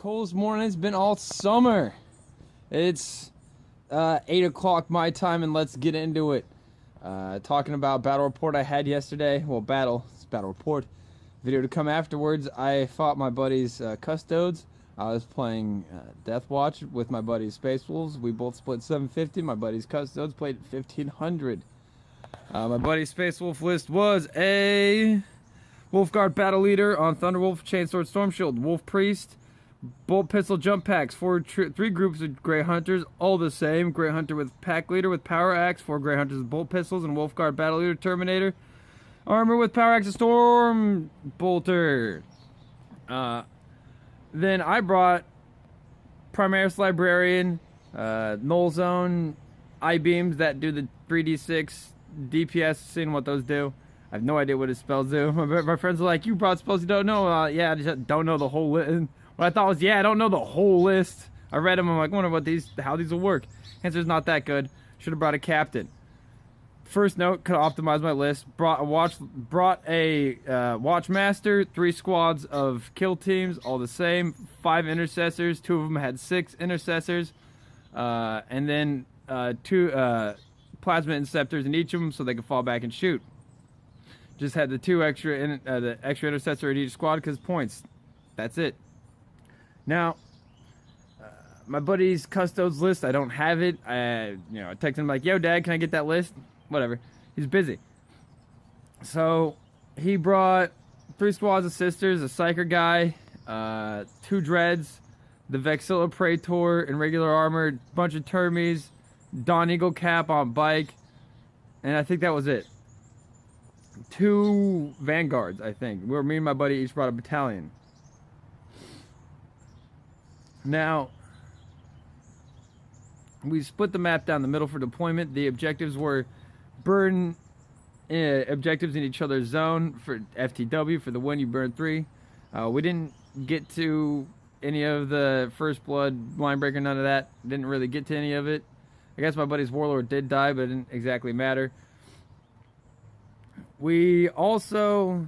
coldest morning it's been all summer. It's 8 o'clock my time, and let's get into it. Talking about battle report I had yesterday. Well, it's battle report. Video to come afterwards. I fought my buddies Custodes. I was playing Deathwatch with my buddies Space Wolves. We both split 750. My buddies Custodes played 1500. My buddy's Space Wolf list was a Wolfguard Battle Leader on Thunderwolf, Chainsword, Storm Shield, Wolf Priest, Bolt Pistol Jump Packs, three groups of Grey Hunters, all the same. Grey Hunter with Pack Leader with Power Axe, 4 Grey Hunters with Bolt Pistols, and Wolfguard Battle Leader Terminator. Armor with Power Axe and Storm Bolter. Then I brought Primaris Librarian, Null Zone, I-Beams that do the 3d6 DPS, seeing what those do. I have no idea what his spells do. My friends are like, you brought spells you don't know. Yeah, I just don't know the whole list. What I thought was, yeah, I don't know the whole list. I read them, I'm like, wonder how these will work. Answer's not that good. Should have brought a captain. First note, could optimize my list. Brought a Watchmaster, 3 squads of kill teams, all the same. 5 intercessors, 2 of them had 6 intercessors. And then 2 plasma inceptors in each of them so they could fall back and shoot. Just had the the extra intercessor in each squad because points. That's it. Now, my buddy's Custodes list, I don't have it. I text him like, yo, Dad, can I get that list? Whatever. He's busy. So, he brought 3 squads of sisters, a Psyker guy, 2 dreads, the Vexilla Praetor in regular armor, bunch of Termies, Dawn Eagle cap on bike, and I think that was it. 2 Vanguards, I think. Me and my buddy each brought a battalion. Now, we split the map down the middle for deployment. The objectives were burn objectives in each other's zone. For FTW, for the win, you burn 3. We didn't get to any of the First Blood, Line Breaker, none of that. Didn't really get to any of it. I guess my buddy's Warlord did die, but it didn't exactly matter. We also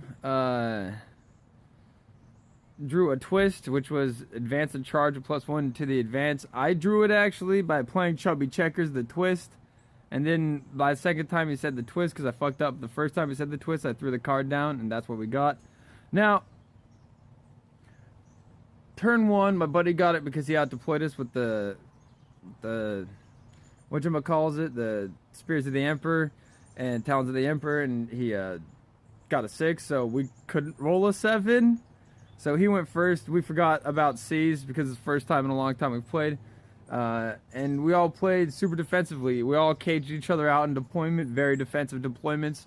drew a twist, which was advance and charge with +1 to the advance. I drew it actually by playing Chubby Checkers, the twist. And then by the second time he said the twist, because I fucked up the first time he said the twist, I threw the card down, and that's what we got. Now, turn 1, my buddy got it because he out-deployed us with the whatchamacallit, the Spears of the Emperor and Talons of the Emperor, and he got a 6, so we couldn't roll a 7. So he went first. We forgot about C's because it's the first time in a long time we've played. And we all played super defensively. We all caged each other out in deployment, very defensive deployments.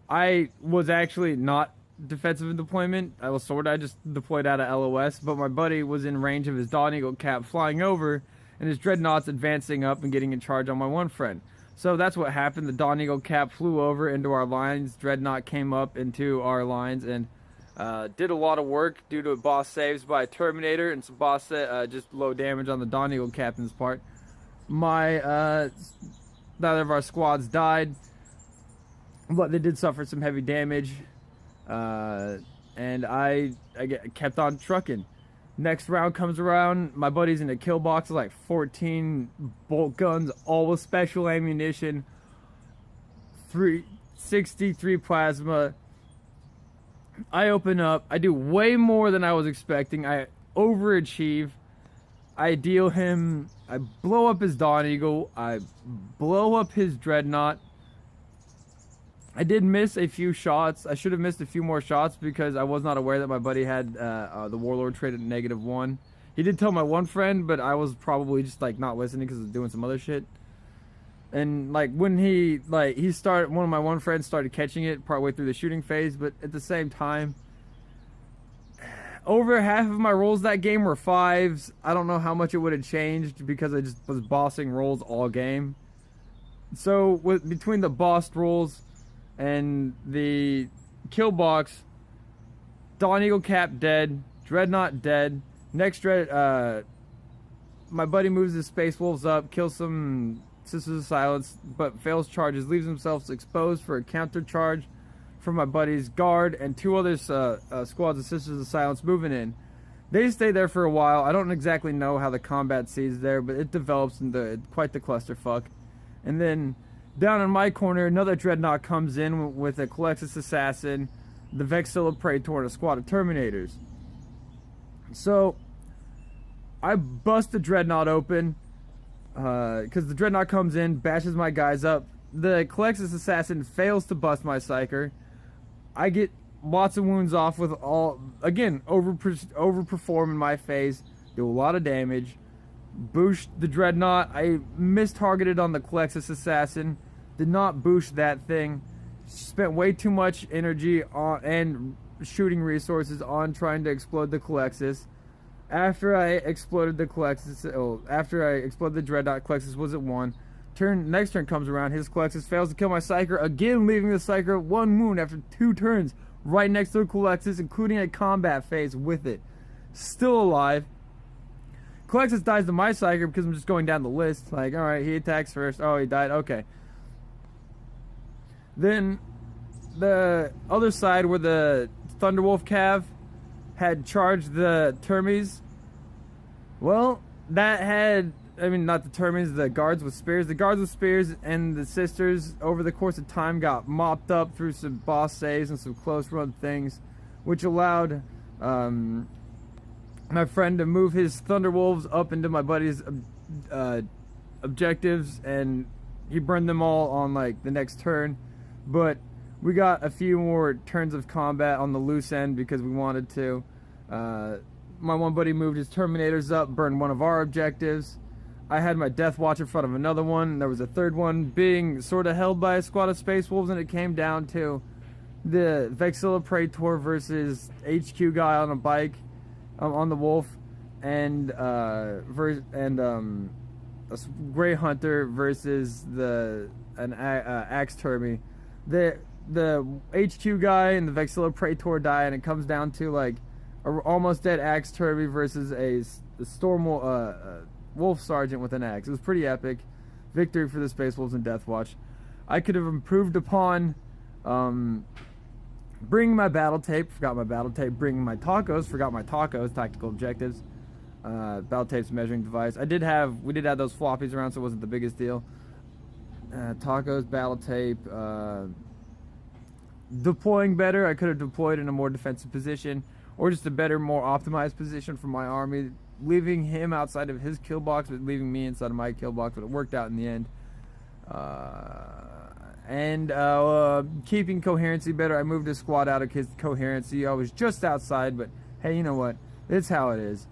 I was actually not defensive in deployment. I just deployed out of LOS, but my buddy was in range of his Dawn Eagle cap flying over, and his Dreadnoughts advancing up and getting in charge on my one friend. So that's what happened. The Dawn Eagle cap flew over into our lines. Dreadnought came up into our lines and did a lot of work due to boss saves by Terminator and some boss just low damage on the Dawn Eagle captain's part. Neither of our squads died, but they did suffer some heavy damage. And I kept on trucking. Next round comes around, my buddy's in a kill box with like 14 bolt guns, all with special ammunition, 63 plasma. I open up, I do way more than I was expecting, I overachieve, I deal him, I blow up his Dawn Eagle, I blow up his Dreadnought. I did miss a few shots. I should have missed a few more shots because I was not aware that my buddy had the Warlord trait at -1. He did tell my one friend, but I was probably just like not listening because I was doing some other shit. And like when one of my one friends started catching it partway through the shooting phase, but at the same time, over half of my rolls that game were 5s. I don't know how much it would have changed because I just was bossing rolls all game. So between the bossed rolls and the kill box, Dawn Eagle cap dead, Dreadnought dead. Next my buddy moves his Space Wolves up, kills some Sisters of Silence, but fails charges, leaves himself exposed for a counter charge from my buddy's guard and 2 other squads of Sisters of Silence moving in. They stay there for a while. I don't exactly know how the combat sees there, but it develops into quite the clusterfuck. And then down in my corner, another dreadnought comes in with a Colexis assassin, the Vexilla Praetor, and a squad of Terminators. So I bust the dreadnought open because the dreadnought comes in, bashes my guys up. The Colexis assassin fails to bust my psyker. I get lots of wounds off with all, again, overperform in my phase, do a lot of damage. Boosh the dreadnought. I mistargeted on the Colexis assassin, did not boosh that thing. Spent way too much energy on and shooting resources on trying to explode the Colexis. After I exploded the Colexis, after I exploded the dreadnought, Colexis was at 1. Next turn comes around, his Colexis fails to kill my psyker, again leaving the psyker 1 wound after 2 turns, right next to the Colexis, including a combat phase with it. Still alive. Colexis dies to my psyker because I'm just going down the list. Like, alright, he attacks first. Oh, he died. Okay. Then the other side where the Thunderwolf Cav had charged the Termies. Well, that had, I mean, not the Termies, the guards with spears. The guards with spears and the sisters, over the course of time, got mopped up through some boss saves and some close run things, which allowed my friend to move his Thunderwolves up into my buddy's objectives, and he burned them all on like the next turn. But we got a few more turns of combat on the loose end because we wanted to. My one buddy moved his Terminators up, burned one of our objectives. I had my Deathwatch in front of another one. There was a third one being sort of held by a squad of Space Wolves, and it came down to the Vexilla Praetor versus HQ guy on a bike, on the Wolf, and a Grey Hunter versus an Axe Termi. The HQ guy and the Vexilla Praetor die, and it comes down to like a almost dead Axe Termi versus a Storm Wolf Sergeant with an axe. It was pretty epic. Victory for the Space Wolves and Deathwatch. I could have improved upon bringing my battle tape. Forgot my battle tape. Bringing my tacos. Forgot my tacos. Tactical objectives. Battle tape's measuring device. We did have those floppies around, so it wasn't the biggest deal. Tacos, battle tape. Deploying better. I could have deployed in a more defensive position, or just a better, more optimized position for my army, leaving him outside of his kill box, but leaving me inside of my kill box. But it worked out in the end. Keeping coherency better. I moved his squad out of his coherency. I was just outside, but hey, you know what? It's how it is.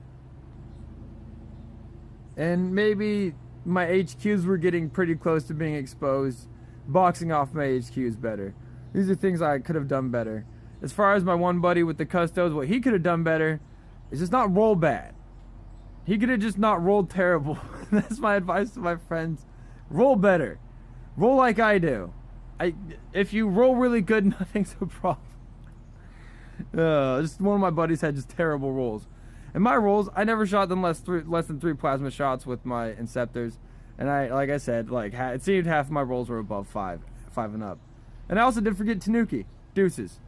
And maybe my HQs were getting pretty close to being exposed. Boxing off my HQs better. These are things I could have done better. As far as my one buddy with the Custodes, what he could have done better is just not roll bad. He could have just not rolled terrible. That's my advice to my friends. Roll better. Roll like I do. If you roll really good, nothing's a problem. Just one of my buddies had just terrible rolls. And my rolls, I never shot them less than 3 plasma shots with my Inceptors. And like I said, it seemed half of my rolls were above 5 and up. And I also did forget Tanuki. Deuces.